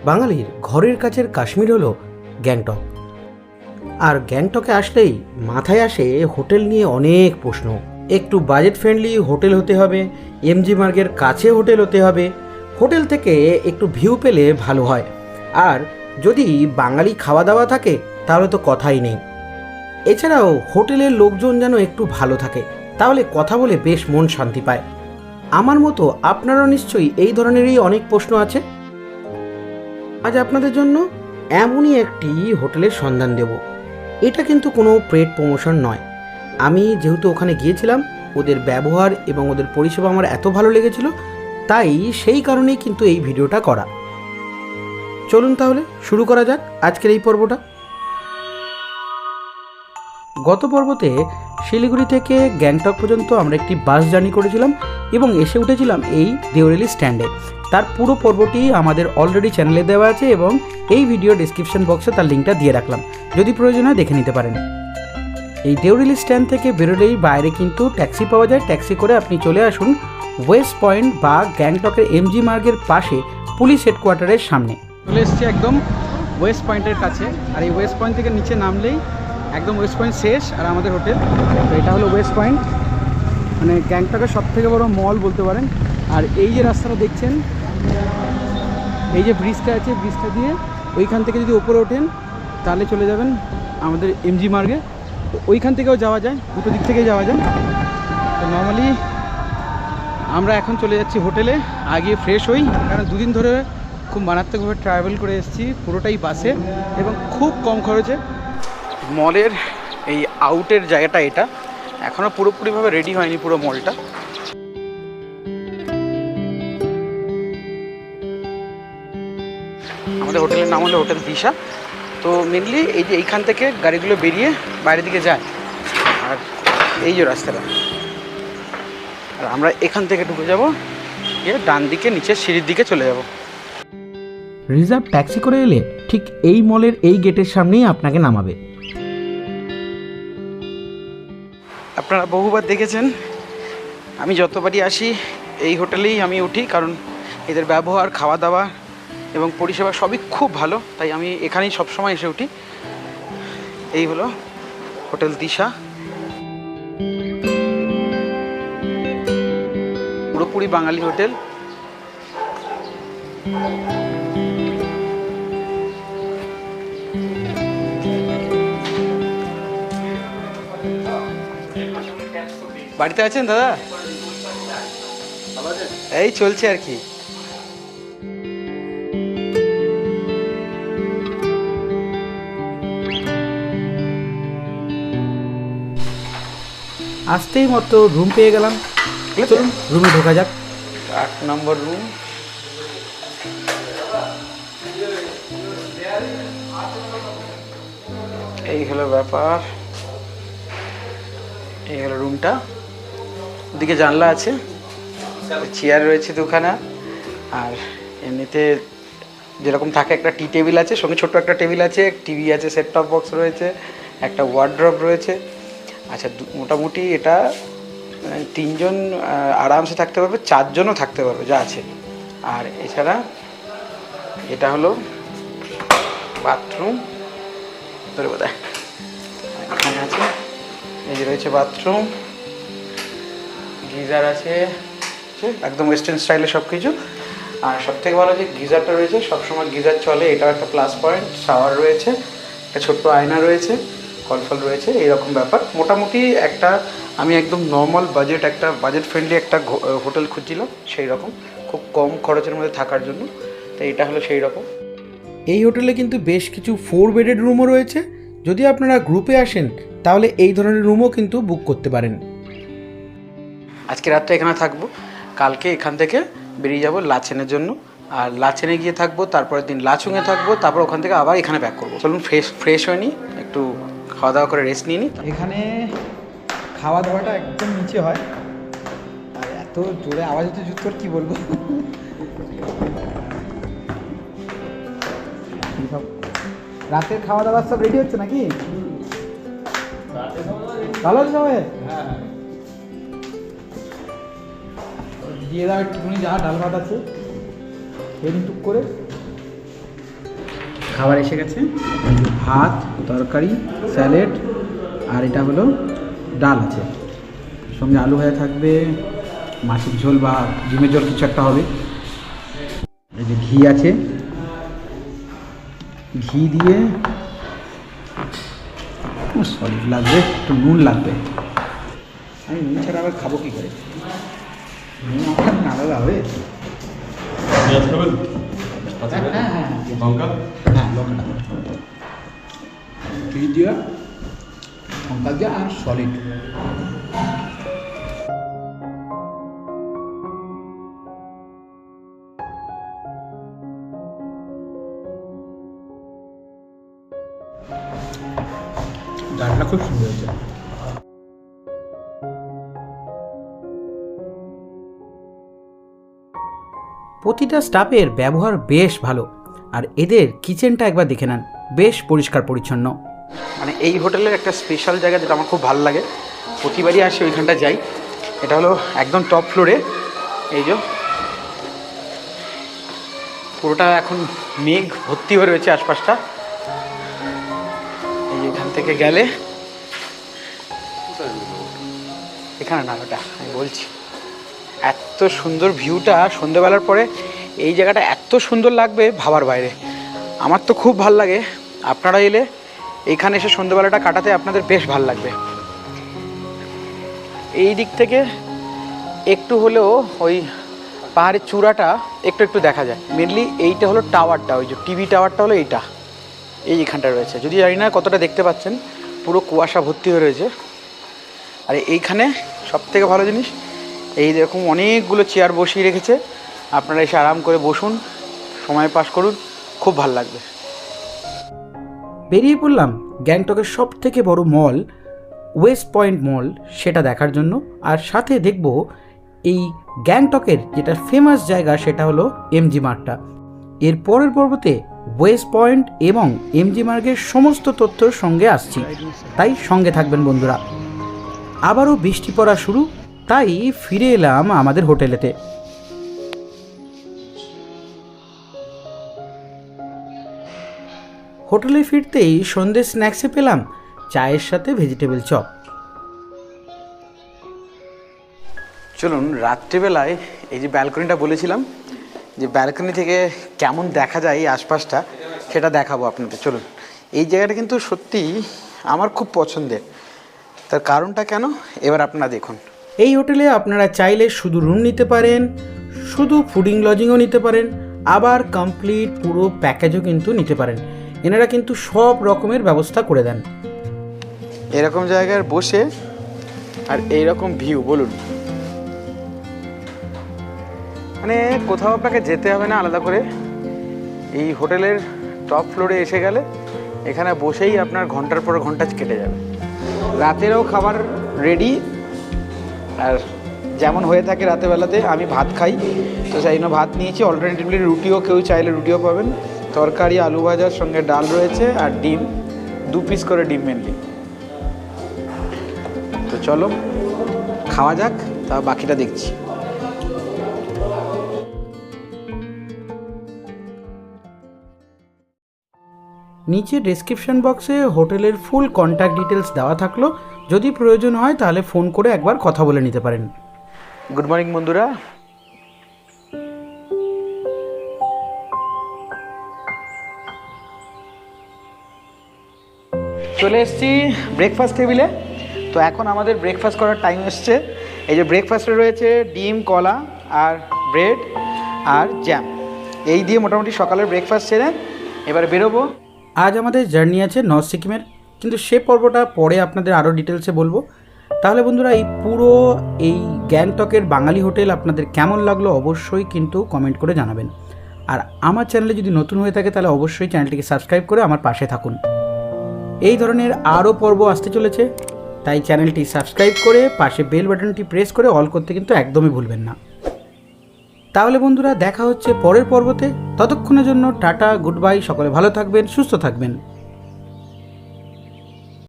বাঙালির ঘরের কাছের কাশ্মীর হলো গ্যাংটক। আর গ্যাংটকে আসলেই মাথায় আসে হোটেল নিয়ে অনেক প্রশ্ন। একটু বাজেট ফ্রেন্ডলি হোটেল হতে হবে, এমজি মার্গের কাছে হোটেল হতে হবে, হোটেল থেকে একটু ভিউ পেলে ভালো হয়, আর যদি বাঙালি খাওয়া দাওয়া থাকে তাহলে তো কথাই নেই। এছাড়াও হোটেলের লোকজন যেন একটু ভালো থাকে, তাহলে কথা বলে বেশ মন শান্তি পায়। আমার মতো আপনারও নিশ্চয়ই এই ধরনেরই অনেক প্রশ্ন আছে। আজ আপনাদের জন্য এমনই একটি হোটেলের সন্ধান দেব। এটা কিন্তু কোনো পেড প্রমোশন নয়। আমি যেহেতু ওখানে গিয়েছিলাম, ওদের ব্যবহার এবং ওদের পরিষেবা আমার এত ভালো লেগেছিল, তাই সেই কারণেই কিন্তু এই ভিডিওটা করা। চলুন তাহলে শুরু করা যাক আজকের এই পর্বটা। গত পর্বতে শিলিগুড়ি থেকে গ্যাংটক পর্যন্ত আমরা একটি বাস জার্নি করেছিলাম এবং এসে উঠেছিলাম এই দেওরেলি স্ট্যান্ডে। তার পুরো পর্বটি আমাদের অলরেডি চ্যানেলে দেওয়া আছে এবং এই ভিডিও ডিসক্রিপশন বক্সে তার লিঙ্কটা দিয়ে রাখলাম, যদি প্রয়োজন হয় দেখে নিতে পারেন। এই দেওরেলি স্ট্যান্ড থেকে বেরোলেই বাইরে কিন্তু ট্যাক্সি পাওয়া যায়। ট্যাক্সি করে আপনি চলে আসুন ওয়েস্ট পয়েন্ট বা গ্যাংটকের এমজি মার্গের পাশে পুলিশ হেডকোয়ার্টারের সামনে। চলে এসেছি একদম ওয়েস্ট পয়েন্টের কাছে, আর এই ওয়েস্ট পয়েন্ট থেকে নিচে নামলেই একদম ওয়েস্ট পয়েন্ট শেষ আর আমাদের হোটেল। তো এটা হলো ওয়েস্ট পয়েন্ট, মানে গ্যাংটকের সবথেকে বড় মল বলতে পারেন। আর এই যে রাস্তাটা দেখছেন, এই যে ব্রিজটা আছে, ব্রিজটা দিয়ে ওইখান থেকে যদি ওপরে ওঠেন তাহলে চলে যাবেন আমাদের এমজি মার্গে। তো ওইখান থেকেও যাওয়া যায়, দুটো দিক থেকেই যাওয়া যায়। তো নর্মালি আমরা এখন চলে যাচ্ছি হোটেলে, আগে ফ্রেশ হই, কারণ দুদিন ধরে খুব মারাত্মকভাবে ট্রাভেল করে এসেছি, পুরোটাই বাসে এবং খুব কম খরচে। মলের এই আউটের জায়গাটা এটা এখনও পুরোপুরিভাবে রেডি হয়নি পুরো মলটা। আমাদের হোটেলের নাম হলো হোটেল দিশা। তো মেনলি এই যে এইখান থেকে গাড়িগুলো বেরিয়ে বাইরের দিকে যায়, আর এই যে রাস্তাটা, আর আমরা এখান থেকে ঢুকে যাব, গিয়ে ডান দিকে নিচে সিঁড়ির দিকে চলে যাব। রিজার্ভ ট্যাক্সি করে এলে ঠিক এই মলের এই গেটের সামনেই আপনাকে নামাবে। আপনারা বহুবার দেখেছেন, আমি যতবারই আসি এই হোটেলেই আমি উঠি, কারণ এদের ব্যবহার, খাওয়া দাওয়া এবং পরিষেবা সবই খুব ভালো, তাই আমি এখানেই সবসময় এসে উঠি। এই হলো হোটেল দিশা, পুরোপুরি বাঙালি হোটেল। বাড়িতে আছেন দাদা? এই চলছে আর কি। আসতেই মতো রুম পেয়ে গেলাম, চলুন রুমে ঢোকা যাক। 8 নম্বর রুম। এই হলো ব্যাপার, এই হলো রুমটা। ওদিকে জানলা আছে, চেয়ার রয়েছে দুখানা, আর এমনিতে যেরকম থাকে একটা টি টেবিল আছে, সঙ্গে ছোট্ট একটা টেবিল আছে, টিভি আছে, সেট টপ বক্স রয়েছে, একটা ওয়ার্ড্রপ রয়েছে। আচ্ছা, মোটামুটি এটা 3 জন আরামসে থাকতে পারবে, 4 জনও থাকতে পারবে যা আছে। আর এছাড়া এটা হলো বাথরুম, ধরে বোধ হয় এখানে আছে। এই যে রয়েছে বাথরুম, গিজার আছে, একদম ওয়েস্টার্ন স্টাইলে সব কিছু। আর সবথেকে ভালো যে গিজারটা রয়েছে, সবসময় গিজার চলে, এটাও একটা প্লাস পয়েন্ট। শাওয়ার রয়েছে, একটা ছোট্ট আয়না রয়েছে, কলফল রয়েছে, এইরকম ব্যাপার। মোটামুটি একটা আমি একদম নর্মাল বাজেট, একটা বাজেট ফ্রেন্ডলি একটা হোটেল খুঁজছিলাম, সেই রকম খুব কম খরচের মধ্যে থাকার জন্য। তো এটা হলো সেই রকম। এই হোটেলে কিন্তু বেশ কিছু 4 বেডেড রুমও রয়েছে। যদি আপনারা গ্রুপে আসেন তাহলে এই ধরনের রুমও কিন্তু বুক করতে পারেন। আজকে রাতটা এখানে থাকবো, কালকে এখান থেকে বেরিয়ে যাব লাচেনের জন্য। আর লাচেনে গিয়ে থাকবো, তারপরের দিন লাচুংয়ে থাকবো, তারপর ওখান থেকে আবার এখানে ব্যাক করবো। চলুন ফ্রেশ হয়ে নিই, একটু খাওয়া দাওয়া করে রেস্ট নিয়ে নিই। এখানে খাওয়া দাওয়াটা একদম নিচে হয়, আর এত জোরে আওয়াজ হচ্ছে জুতোর কি বলবো। রাতের খাওয়া দাওয়া সব রেডি হচ্ছে নাকি? ভালো আছে সবাই? দিয়ে দাও একটুখানি যা ডাল ভাত আছে এদিন টুক করে। খাবার এসে গেছে, ভাত, তরকারি, স্যালাড, আর এটা হলো ডাল আছে, সঙ্গে আলু ভাজা থাকবে, মাছের ঝোল বা ডিমের ঝোল কিছু একটা হবে। এই যে ঘি আছে, ঘি দিয়ে সলিড লাগবে, একটু নুন লাগবে। আমি নুন ছাড়া আবার খাবো কী করে? নুন আমার আলাদা হবে। হ্যাঁ হ্যাঁ লঙ্কা, হ্যাঁ লঙ্কা ঘি দিয়া, লঙ্কা দিয়া আর সলিড। ডালটা খুব সুন্দর হয়েছে। প্রতিটা স্টাফের ব্যবহার বেশ ভালো, আর এদের কিচেনটা একবার দেখে নেন, বেশ পরিষ্কার পরিচ্ছন্ন। মানে এই হোটেলের একটা স্পেশাল জায়গা যেটা আমার খুব ভালো লাগে, প্রতিবারই আসি ওইখানটা যাই। এটা হলো একদম টপ ফ্লোরে। এই যে পুরোটা এখন মেঘ ভর্তি হয়ে রয়েছে আশপাশটা। এই এখান থেকে গেলে এখানে না, ওটা আমি বলছি, এত সুন্দর ভিউটা সন্ধ্যেবেলার পরে এই জায়গাটা এত সুন্দর লাগবে ভাবার বাইরে। আমার তো খুব ভাল লাগে, আপনারা এলে এইখানে এসে সন্ধ্যেবেলাটা কাটাতে আপনাদের বেশ ভাল লাগবে। এই দিক থেকে একটু হলেও ওই পাহাড়ের চূড়াটা একটু একটু দেখা যায়। মেনলি এইটা হলো টাওয়ারটা, ওই যে টিভি টাওয়ারটা হলো এইখানটা রয়েছে। যদি জানি না কতটা দেখতে পাচ্ছেন, পুরো কুয়াশা ভর্তি হয়ে রয়েছে। আর এইখানে সবথেকে ভালো জিনিস, এই এরকম অনেকগুলো চেয়ার বসিয়ে রেখেছে, আপনারা এসে আরাম করে বসুন, সময় পাস করুন, খুব ভালো লাগবে। বেরিয়ে পড়লাম গ্যাংটকের সব থেকে বড় মল ওয়েস্ট পয়েন্ট মল, সেটা দেখার জন্য। আর সাথে দেখব এই গ্যাংটকের যেটা ফেমাস জায়গা, সেটা হলো এমজি মার্গটা। এর পরের পর্বতে ওয়েস্ট পয়েন্ট এবং এমজি মার্গের সমস্ত তথ্যর সঙ্গে আসছি, তাই সঙ্গে থাকবেন বন্ধুরা। আবারও বৃষ্টি পড়া শুরু, তাই ফিরে এলাম আমাদের হোটেলেতে। হোটেলে ফিরতেই সন্ধ্যে স্ন্যাক্সে পেলাম চায়ের সাথে ভেজিটেবল চপ। চলুন রাত্রিবেলায় এই যে ব্যালকনিটা বলেছিলাম, যে ব্যালকনি থেকে কেমন দেখা যায় এই আশপাশটা, সেটা দেখাবো আপনাদের। চলুন, এই জায়গাটা কিন্তু সত্যি আমার খুব পছন্দের। তার কারণটা কেন এবার আপনারা দেখুন। এই হোটেলে আপনারা চাইলে শুধু রুম নিতে পারেন, শুধু ফুডিং লজিংও নিতে পারেন, আবার কমপ্লিট পুরো প্যাকেজও কিন্তু নিতে পারেন। এনারা কিন্তু সব রকমের ব্যবস্থা করে দেন। এরকম জায়গায় বসে আর এইরকম ভিউ, বলুন মানে কোথাও আপনাকে যেতে হবে না আলাদা করে। এই হোটেলের টপ ফ্লোরে এসে গেলে এখানে বসেই আপনার ঘন্টার পর ঘন্টা কেটে যাবে। রাতেরও খাবার রেডি, আর যেমন হয়ে থাকে রাতেরবেলাতে আমি ভাত খাই, তো সেই জন্য ভাত নিয়েছি। অল্টারনেটিভলি রুটিও কেউ চাইলে রুটিও পাবেন, তরকারি, আলু ভাজার সঙ্গে ডাল রয়েছে, আর ডিম 2 পিস করে ডিম মেনলি। তো চলো খাওয়া যাক, তা বাকিটা দেখছি। নিচে ডেসক্রিপশন বক্সে হোটেলের ফুল কন্ট্যাক্ট ডিটেলস দেওয়া থাকলো, যদি প্রয়োজন হয় তাহলে ফোন করে একবার কথা বলে নিতে পারেন। গুড মর্নিং বন্ধুরা, চলে এসেছি ব্রেকফাস্ট টেবিলে। তো এখন আমাদের ব্রেকফাস্ট করার টাইম এসছে। এই যে ব্রেকফাস্টে রয়েছে ডিম, কলা আর ব্রেড আর জ্যাম। এই দিয়ে মোটামুটি সকালের ব্রেকফাস্ট সেরে এবারে বেরোবো। আজ আমাদের জার্নি আছে নর্থ সিকিমের, কিন্তু সে পর্বটা পরে আপনাদের আরও ডিটেলসে বলবো। তাহলে বন্ধুরা, এই পুরো এই গ্যাংটকের বাঙালি হোটেল আপনাদের কেমন লাগলো অবশ্যই কিন্তু কমেন্ট করে জানাবেন। আর আমার চ্যানেলে যদি নতুন হয়ে থাকে তাহলে অবশ্যই চ্যানেলটিকে সাবস্ক্রাইব করে আমার পাশে থাকুন। এই ধরনের আরও পর্ব আসতে চলেছে, তাই চ্যানেলটি সাবস্ক্রাইব করে পাশে বেল বাটনটি প্রেস করে অল করতে কিন্তু একদমই ভুলবেন না। তাহলে বন্ধুরা, দেখা হচ্ছে পরের পর্বতে। ততক্ষণের জন্য টাটা, গুড বাই, সকলে ভালো থাকবেন, সুস্থ থাকবেন।